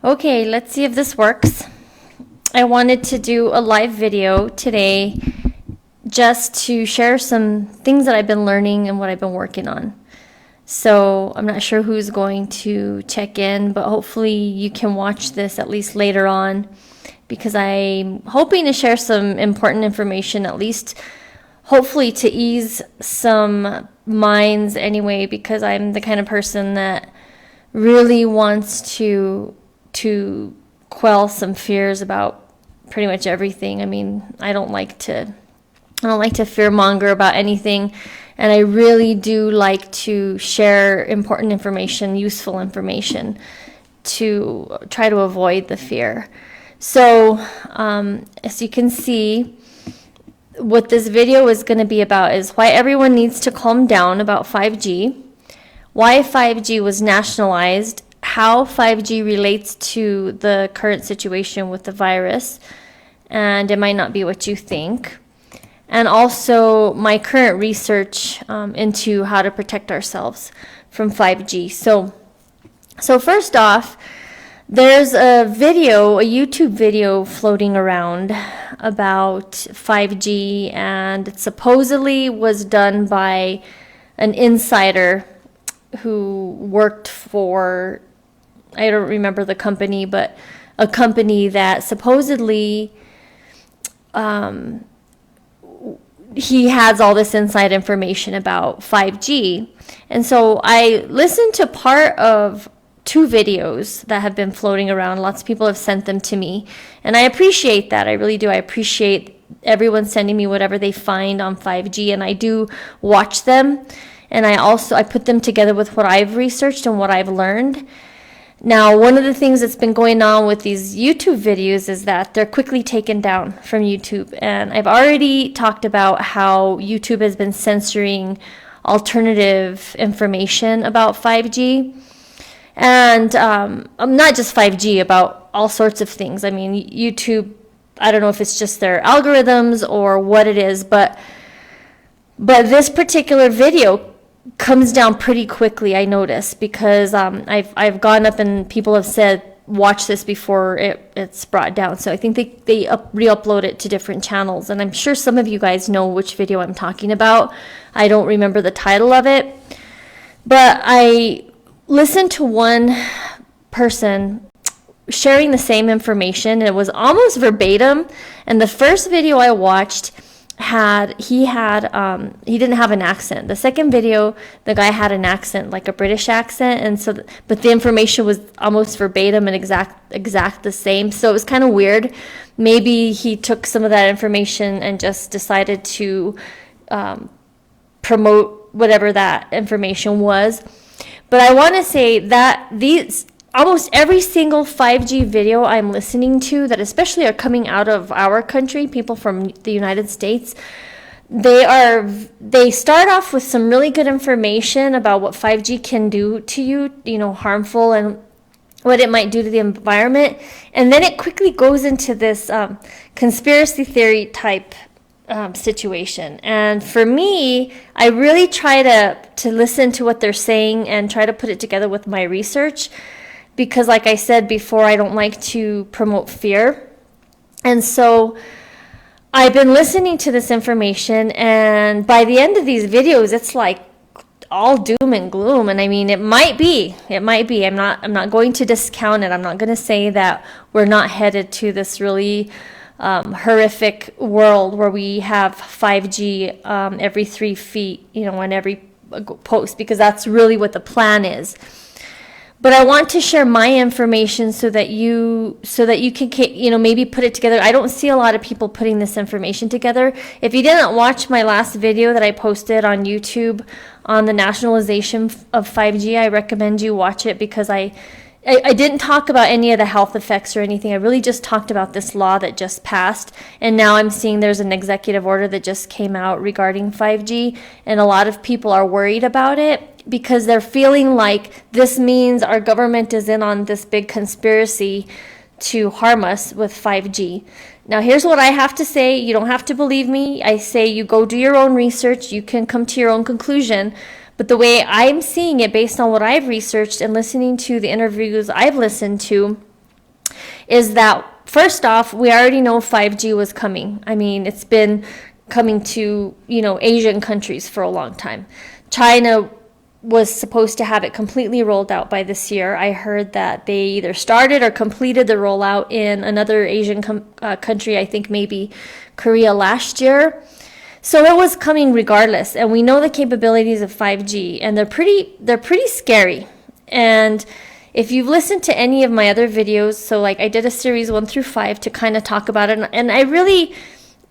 Okay, let's see if this works. I wanted to do a live video today just to share some things that I've been learning and what I've been working on. So I'm not sure who's going to check in, but hopefully you can watch this at least later on, because I'm hoping to share some important information, at least hopefully to ease some minds anyway, because I'm the kind of person that really wants to quell some fears about pretty much everything. I mean, I don't like to fear monger about anything, and I really do like to share important information, useful information, to try to avoid the fear. So as you can see, what this video is going to be about is why everyone needs to calm down about 5G, why 5G was nationalized, how 5G relates to the current situation with the virus, and it might not be what you think, and also my current research into how to protect ourselves from 5G. So first off, there's a YouTube video floating around about 5G, and it supposedly was done by an insider who worked for, I don't remember the company, but a company that supposedly he has all this inside information about 5G. And so I listened to part of two videos that have been floating around. Lots of people have sent them to me, and I appreciate that. I really do. I appreciate everyone sending me whatever they find on 5G, and I do watch them, and I put them together with what I've researched and what I've learned. Now, one of the things that's been going on with these YouTube videos is that they're quickly taken down from YouTube. And I've already talked about how YouTube has been censoring alternative information about 5G. And not just 5G, about all sorts of things. I mean, YouTube, I don't know if it's just their algorithms or what it is, but this particular video comes down pretty quickly, I notice, because I've gone up and people have said watch this before it's brought down. So I think they re-upload it to different channels, and I'm sure some of you guys know which video I'm talking about. I don't remember the title of it, but I listened to one person sharing the same information, and it was almost verbatim. And the first video I watched he didn't have an accent. The second video, the guy had an accent, like a British accent, and so but the information was almost verbatim and exact the same. So it was kind of weird. Maybe he took some of that information and just decided to promote whatever that information was. But I want to say that almost every single 5G video I'm listening to, that especially are coming out of our country, people from the United States, they start off with some really good information about what 5G can do to you, harmful, and what it might do to the environment. And then it quickly goes into this conspiracy theory type situation. And for me, I really try to listen to what they're saying and try to put it together with my research, because like I said before, I don't like to promote fear. And so I've been listening to this information, and by the end of these videos, it's like all doom and gloom. And I mean, it might be. I'm not going to discount it. I'm not going to say that we're not headed to this really horrific world where we have 5G every 3 feet, on every post, because that's really what the plan is. But I want to share my information so that you can, maybe put it together. I don't see a lot of people putting this information together. If you didn't watch my last video that I posted on YouTube on the nationalization of 5G, I recommend you watch it, because I didn't talk about any of the health effects or anything. I really just talked about this law that just passed, and now I'm seeing there's an executive order that just came out regarding 5G, and a lot of people are worried about it, because they're feeling like this means our government is in on this big conspiracy to harm us with 5G. Now, here's what I have to say. You don't have to believe me. I say you go do your own research. You can come to your own conclusion. But the way I'm seeing it, based on what I've researched and listening to the interviews I've listened to, is that first off, we already know 5G was coming. I mean, it's been coming to, Asian countries for a long time. China was supposed to have it completely rolled out by this year. I heard that they either started or completed the rollout in another Asian country, I think maybe Korea last year. So it was coming regardless, and we know the capabilities of 5G, and they're pretty scary. And if you've listened to any of my other videos, so like I did a series 1 through 5 to kind of talk about it, and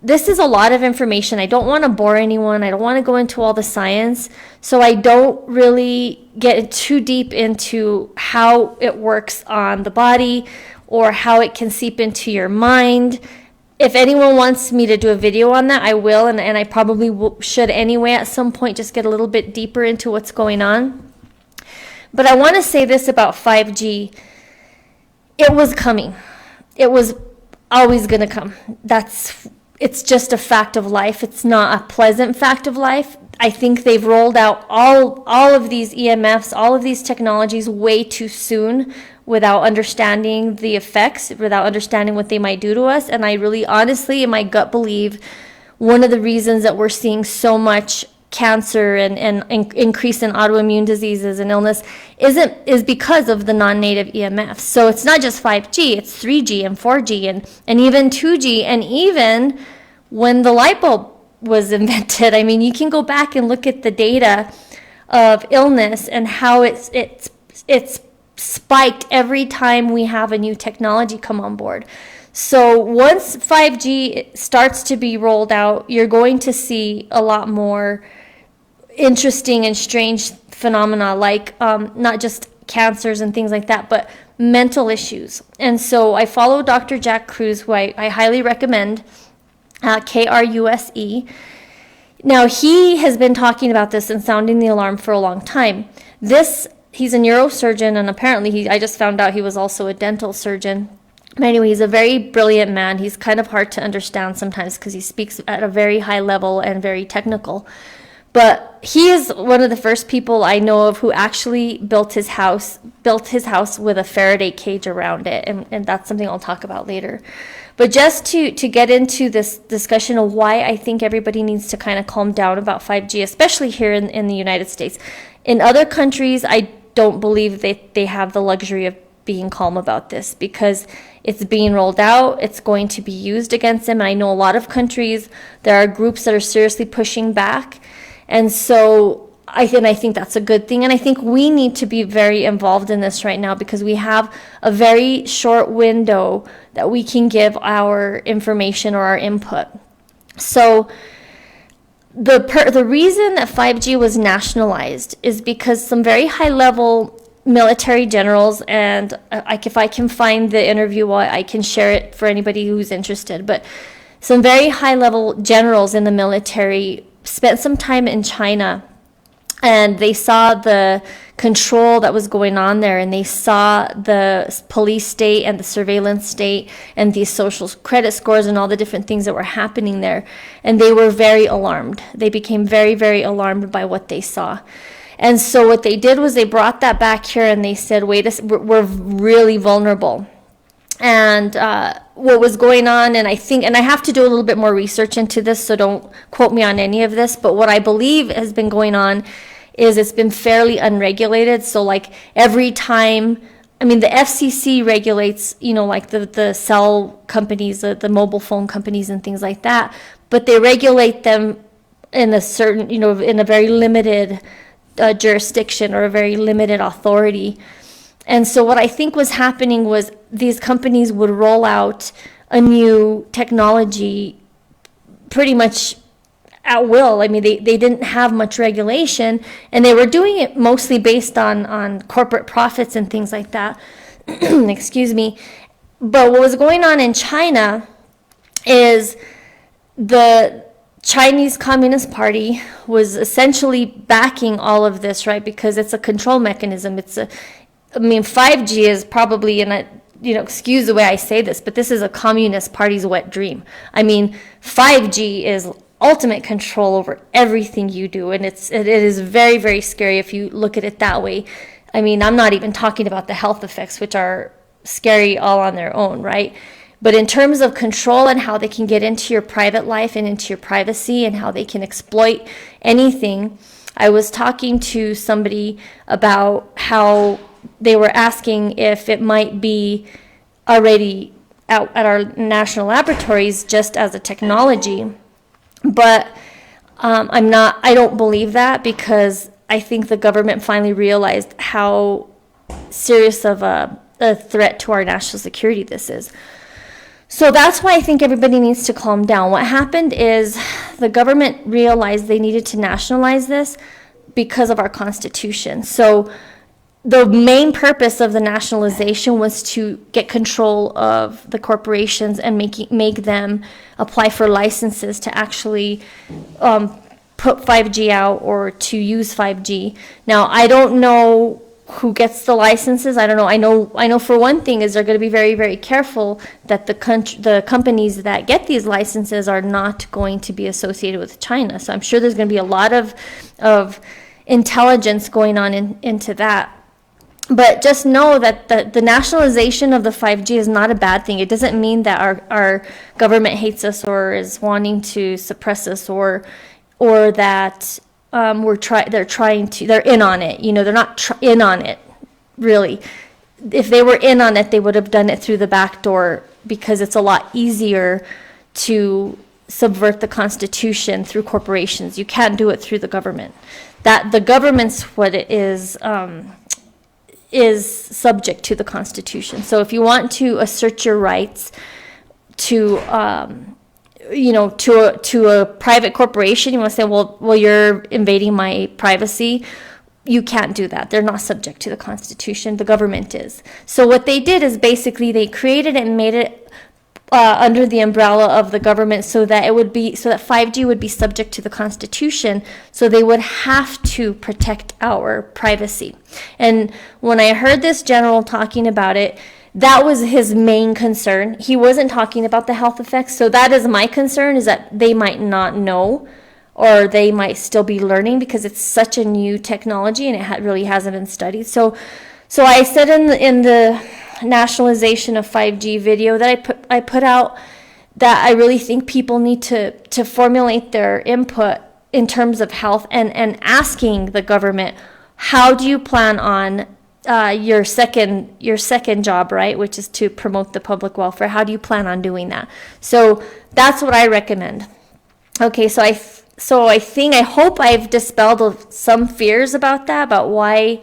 this is a lot of information. I don't want to bore anyone. I don't want to go into all the science. So I don't really get too deep into how it works on the body or how it can seep into your mind. If anyone wants me to do a video on that, I will, and I probably should anyway at some point, just get a little bit deeper into what's going on. But I want to say this about 5G. It was coming. It was always going to come. It's just a fact of life. It's not a pleasant fact of life. I think they've rolled out all of these EMFs, all of these technologies way too soon without understanding the effects, without understanding what they might do to us. And I really honestly, in my gut, believe one of the reasons that we're seeing so much cancer and increase in autoimmune diseases and illness is because of the non-native EMFs. So it's not just 5G, it's 3G and 4G and even 2G, and even when the light bulb was invented. I mean, you can go back and look at the data of illness and how it's spiked every time we have a new technology come on board. So once 5G starts to be rolled out, you're going to see a lot more interesting and strange phenomena, like not just cancers and things like that, but mental issues. And so I follow Dr. Jack Cruz, who I highly recommend, Kruse. Now, he has been talking about this and sounding the alarm for a long time. He's a neurosurgeon, and apparently I just found out he was also a dental surgeon. But anyway, he's a very brilliant man. He's kind of hard to understand sometimes because he speaks at a very high level and very technical. But he is one of the first people I know of who actually built his house with a Faraday cage around it. And that's something I'll talk about later. But just to get into this discussion of why I think everybody needs to kind of calm down about 5G, especially here in the United States. In other countries, I don't believe they have the luxury of being calm about this because it's being rolled out, it's going to be used against them. And I know a lot of countries, there are groups that are seriously pushing back. And so I think that's a good thing. And I think we need to be very involved in this right now because we have a very short window that we can give our information or our input. So the reason that 5G was nationalized is because some very high-level military generals, and if I can find the interview, I can share it for anybody who's interested, but some very high-level generals in the military spent some time in China, and they saw the control that was going on there, and they saw the police state and the surveillance state and the social credit scores and all the different things that were happening there, and they were very alarmed. They became very, very alarmed by what they saw. And so what they did was they brought that back here and they said, we're really vulnerable. And what was going on, and I have to do a little bit more research into this, so don't quote me on any of this, but what I believe has been going on is it's been fairly unregulated. So like every time, I mean, the FCC regulates, like the cell companies, the mobile phone companies and things like that, but they regulate them in a certain, in a very limited jurisdiction or a very limited authority. And so what I think was happening was these companies would roll out a new technology pretty much at will. I mean, they didn't have much regulation, and they were doing it mostly based on corporate profits and things like that. Excuse me. But what was going on in China is the Chinese Communist Party was essentially backing all of this, right? Because it's a control mechanism. 5G is probably, excuse the way I say this, but this is a Communist Party's wet dream. I mean, 5G is ultimate control over everything you do, and it is very, very scary if you look at it that way. I mean, I'm not even talking about the health effects, which are scary all on their own, right? But in terms of control and how they can get into your private life and into your privacy and how they can exploit anything, I was talking to somebody about how they were asking if it might be already out at our national laboratories just as a technology. But I don't believe that, because I think the government finally realized how serious of a threat to our national security this is. So that's why I think everybody needs to calm down. What happened is the government realized they needed to nationalize this because of our Constitution. So the main purpose of the nationalization was to get control of the corporations and make them apply for licenses to actually put 5G out or to use 5G. Now, I don't know who gets the licenses. I don't know. I know for one thing is they're going to be very, very careful that the companies that get these licenses are not going to be associated with China. So I'm sure there's going to be a lot of intelligence going on into that. But just know that the nationalization of the 5G is not a bad thing. It doesn't mean that our government hates us or is wanting to suppress us or that they're in on it. They're not in on it, really. If they were in on it, they would have done it through the back door, because it's a lot easier to subvert the Constitution through corporations. You can't do it through the government. That the government's what it is subject to the Constitution. So if you want to assert your rights to a private corporation, you want to say, well, you're invading my privacy. You can't do that. They're not subject to the Constitution. The government is. So what they did is basically they created it and made it under the umbrella of the government, so that 5G would be subject to the Constitution. So they would have to protect our privacy. And when I heard this general talking about it, that was his main concern. He wasn't talking about the health effects. So that is my concern, is that they might not know, or they might still be learning, because it's such a new technology and it really hasn't been studied. So I said in the nationalization of 5G video that I put out, that I really think people need to formulate their input in terms of health and asking the government, how do you plan on your second job, right, which is to promote the public welfare? How do you plan on doing that? So that's what I recommend. Okay, so I hope I've dispelled some fears about that, about why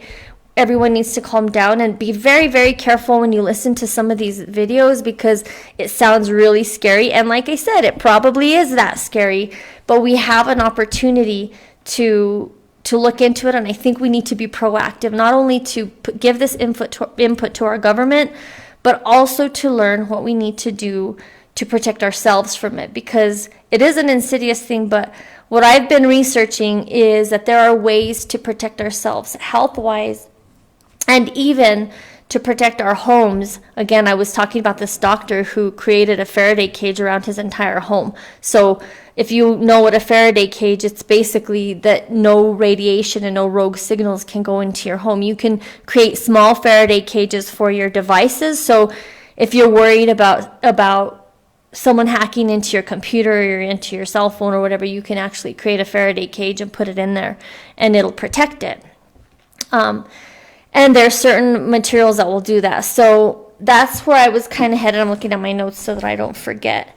everyone needs to calm down and be very, very careful when you listen to some of these videos, because it sounds really scary. And like I said, it probably is that scary, but we have an opportunity to look into it. And I think we need to be proactive, not only to give this input to our government, but also to learn what we need to do to protect ourselves from it, because it is an insidious thing. But what I've been researching is that there are ways to protect ourselves health-wise, and even to protect our homes. Again, I was talking about this doctor who created a Faraday cage around his entire home. So if you know what a Faraday cage, it's basically that no radiation and no rogue signals can go into your home. You can create small Faraday cages for your devices. So if you're worried about someone hacking into your computer or into your cell phone or whatever, you can actually create a Faraday cage and put it in there, and it'll protect it. And there's certain materials that will do that. So that's where I was kind of headed. I'm looking at my notes so that I don't forget.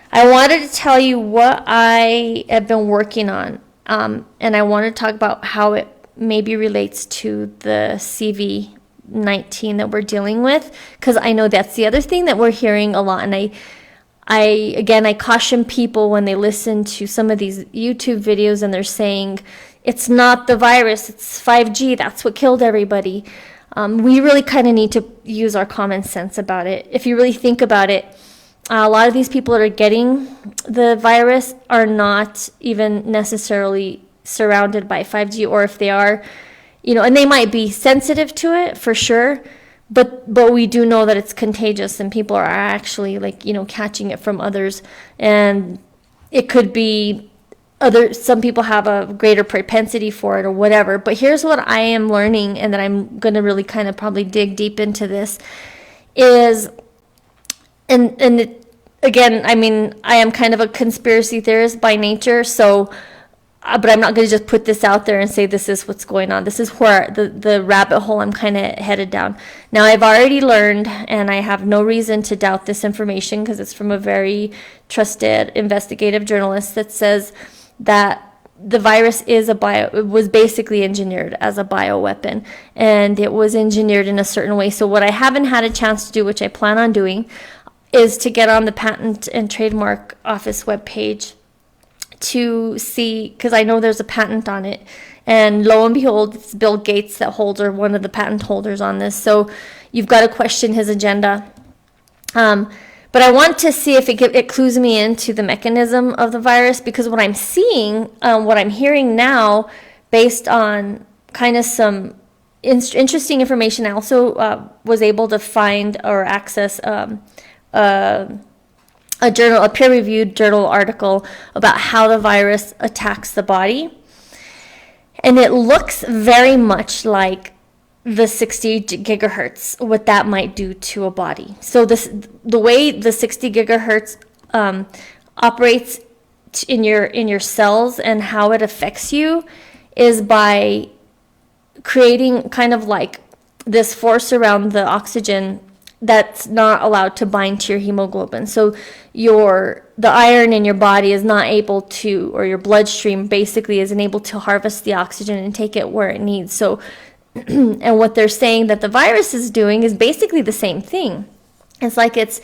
I wanted to tell you what I have been working on. And I want to talk about how it maybe relates to the CV-19 that we're dealing with, because I know that's the other thing that we're hearing a lot. And I caution people when they listen to some of these YouTube videos and they're saying, it's not the virus, it's 5G, that's what killed everybody. We really kind of need to use our common sense about it. If you really think about it, a lot of these people that are getting the virus are not even necessarily surrounded by 5G, or if they are, and they might be sensitive to it for sure, but we do know that it's contagious and people are actually catching it from others, and it could be some people have a greater propensity for it or whatever. But here's what I am learning, and that I'm going to really kind of probably dig deep into this, is, again, I mean, I am kind of a conspiracy theorist by nature, so, but I'm not going to just put this out there and say this is what's going on. This is where the rabbit hole I'm kind of headed down. Now, I've already learned, and I have no reason to doubt this information because it's from a very trusted investigative journalist that says that the virus it was basically engineered as a bioweapon, and it was engineered in a certain way. So what I haven't had a chance to do, which I plan on doing, is to get on the Patent and Trademark Office webpage to see, because I know there's a patent on it, and lo and behold, it's Bill Gates that holds, or one of the patent holders on this. So you've got to question his agenda. But I want to see if it clues me into the mechanism of the virus, because what I'm seeing, what I'm hearing now, based on kind of some interesting information, I also was able to find or access a peer-reviewed journal article about how the virus attacks the body. And it looks very much like the 60 gigahertz, what that might do to a body. So the way the 60 gigahertz operates in your cells and how it affects you is by creating kind of like this force around the oxygen that's not allowed to bind to your hemoglobin. So the iron in your body is not able to, or your bloodstream basically isn't able to harvest the oxygen and take it where it needs. So, and what they're saying that the virus is doing is basically the same thing. It's like it's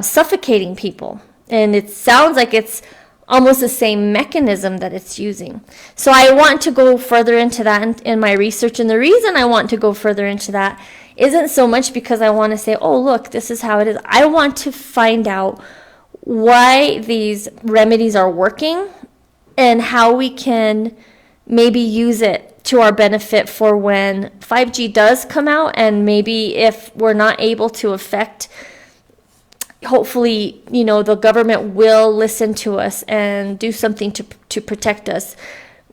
suffocating people, and it sounds like it's almost the same mechanism that it's using. So I want to go further into that in my research, and the reason I want to go further into that isn't so much because I want to say, oh, look, this is how it is. I want to find out why these remedies are working and how we can maybe use it to our benefit for when 5G does come out, and maybe if we're not able to affect, hopefully, the government will listen to us and do something to protect us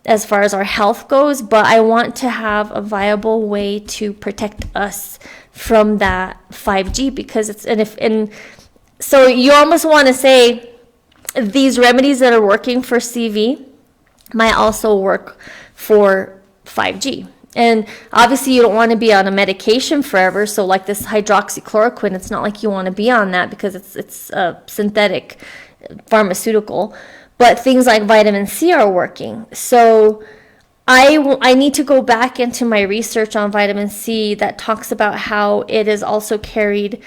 as far as our health goes. But I want to have a viable way to protect us from that 5G, because so you almost want to say these remedies that are working for CV might also work for 5G. And obviously you don't want to be on a medication forever. So like this hydroxychloroquine, it's not like you want to be on that because it's a synthetic pharmaceutical. But things like vitamin C are working. So I need to go back into my research on vitamin C that talks about how it is also carried.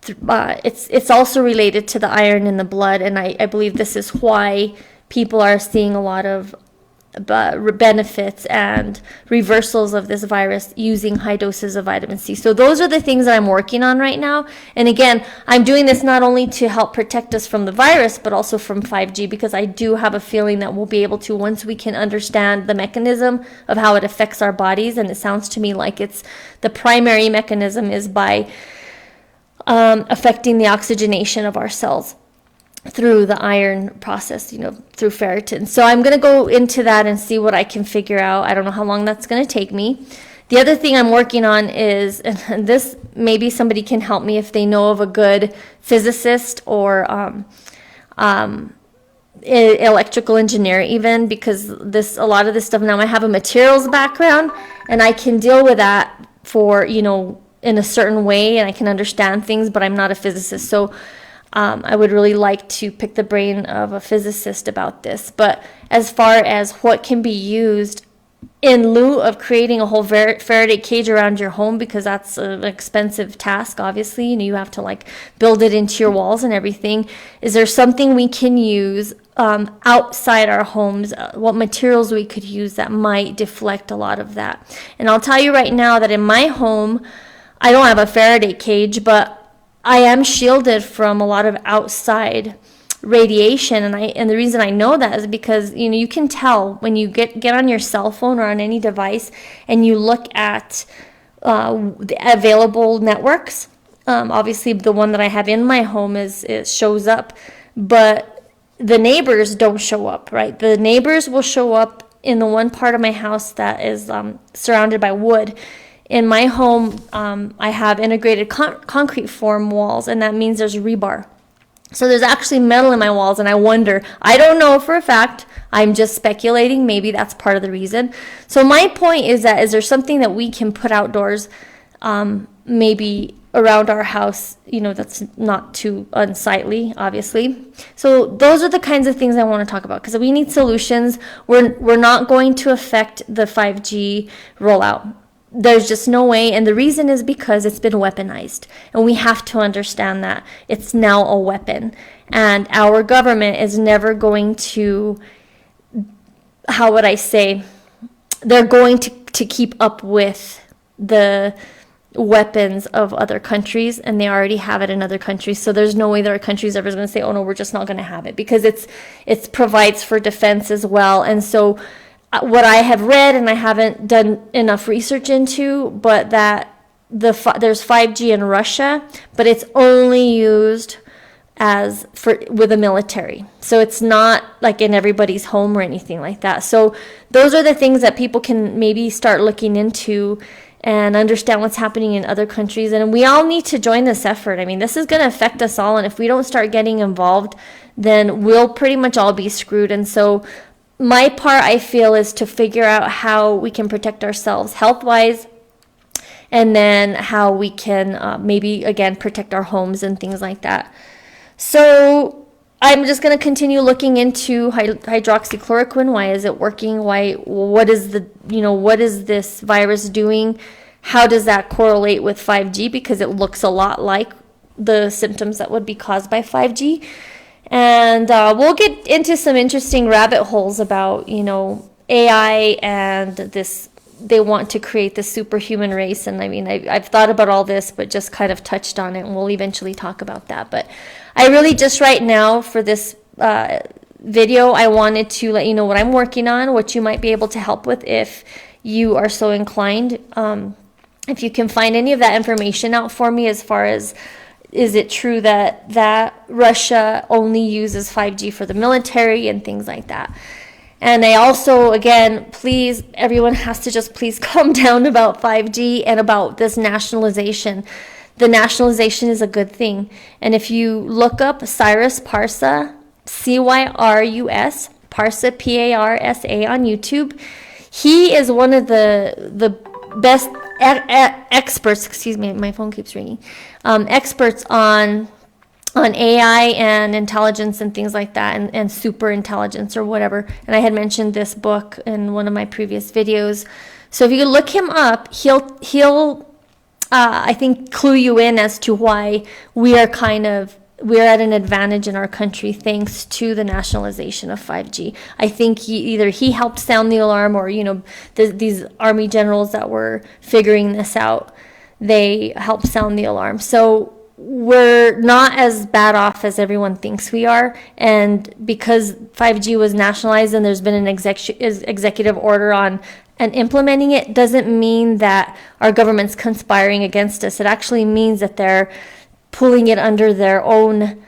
It's also related to the iron in the blood. And I believe this is why people are seeing a lot of benefits and reversals of this virus using high doses of vitamin C. So those are the things that I'm working on right now. And again, I'm doing this not only to help protect us from the virus, but also from 5G, because I do have a feeling that we'll be able to, once we can understand the mechanism of how it affects our bodies. And it sounds to me like it's the primary mechanism is by affecting the oxygenation of our cells through the iron process, through ferritin. So I'm going to go into that and see what I can figure out. I don't know how long that's going to take me. The other thing I'm working on is, and this maybe somebody can help me if they know of a good physicist or electrical engineer even, because a lot of this stuff now, I have a materials background and I can deal with that for, in a certain way, and I can understand things, but I'm not a physicist. So I would really like to pick the brain of a physicist about this. But as far as what can be used in lieu of creating a whole Faraday cage around your home, because that's an expensive task, obviously, you have to build it into your walls and everything. Is there something we can use outside our homes? What materials we could use that might deflect a lot of that? And I'll tell you right now that in my home, I don't have a Faraday cage, but I am shielded from a lot of outside radiation, and the reason I know that is because you can tell when you get on your cell phone or on any device and you look at the available networks. Obviously, the one that I have in my home shows up, but the neighbors don't show up. Right, the neighbors will show up in the one part of my house that is surrounded by wood. In my home, I have integrated concrete form walls, and that means there's rebar. So there's actually metal in my walls, and I wonder, I don't know for a fact, I'm just speculating, maybe that's part of the reason. So my point is that, is there something that we can put outdoors, maybe around our house, that's not too unsightly, obviously. So those are the kinds of things I want to talk about, because we need solutions. We're not going to affect the 5G rollout. There's just no way, and the reason is because it's been weaponized, and we have to understand that it's now a weapon, and our government is never going to, how would I say, they're going to keep up with the weapons of other countries, and they already have it in other countries. So there's no way that our country's ever going to say, oh no, we're just not going to have it, because it provides for defense as well. And so what I have read, and I haven't done enough research into, but that there's 5G in Russia, but it's only used with the military. So it's not like in everybody's home or anything like that. So those are the things that people can maybe start looking into and understand what's happening in other countries. And we all need to join this effort. I mean, this is going to affect us all, and if we don't start getting involved, then we'll pretty much all be screwed. And so my part, I feel, is to figure out how we can protect ourselves health-wise, and then how we can maybe, again, protect our homes and things like that. So I'm just going to continue looking into hydroxychloroquine. Why is it working? What is this virus doing? How does that correlate with 5G? Because it looks a lot like the symptoms that would be caused by 5G. And we'll get into some interesting rabbit holes about, AI and this. They want to create this superhuman race. And I mean, I've thought about all this, but just kind of touched on it, and we'll eventually talk about that. But I really just right now for this video, I wanted to let you know what I'm working on, what you might be able to help with if you are so inclined. If you can find any of that information out for me, as far as, is it true that Russia only uses 5G for the military and things like that? And I also, again, please, everyone has to just please calm down about 5G and about this nationalization. The nationalization is a good thing. And if you look up Cyrus Parsa, Cyrus, Parsa, Parsa on YouTube, he is one of the best experts, excuse me, my phone keeps ringing, experts on AI and intelligence and things like that, and super intelligence or whatever. And I had mentioned this book in one of my previous videos. So if you look him up, he'll I think clue you in as to why we're at an advantage in our country thanks to the nationalization of 5G. I think he helped sound the alarm, or these army generals that were figuring this out, they helped sound the alarm. So we're not as bad off as everyone thinks we are. And because 5G was nationalized and there's been an executive order on and implementing it, doesn't mean that our government's conspiring against us. It actually means that they're pulling it under their own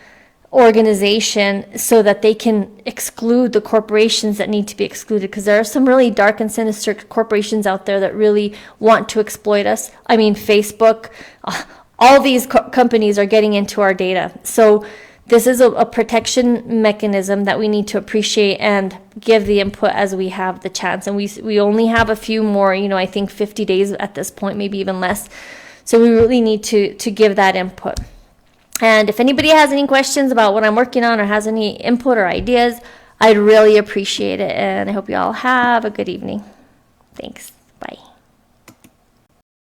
organization so that they can exclude the corporations that need to be excluded, because there are some really dark and sinister corporations out there that really want to exploit us. I mean, Facebook, all these companies are getting into our data. So this is a protection mechanism that we need to appreciate and give the input as we have the chance. And we only have a few more, I think 50 days at this point, maybe even less. So we really need to give that input. And if anybody has any questions about what I'm working on or has any input or ideas, I'd really appreciate it. And I hope you all have a good evening. Thanks. Bye.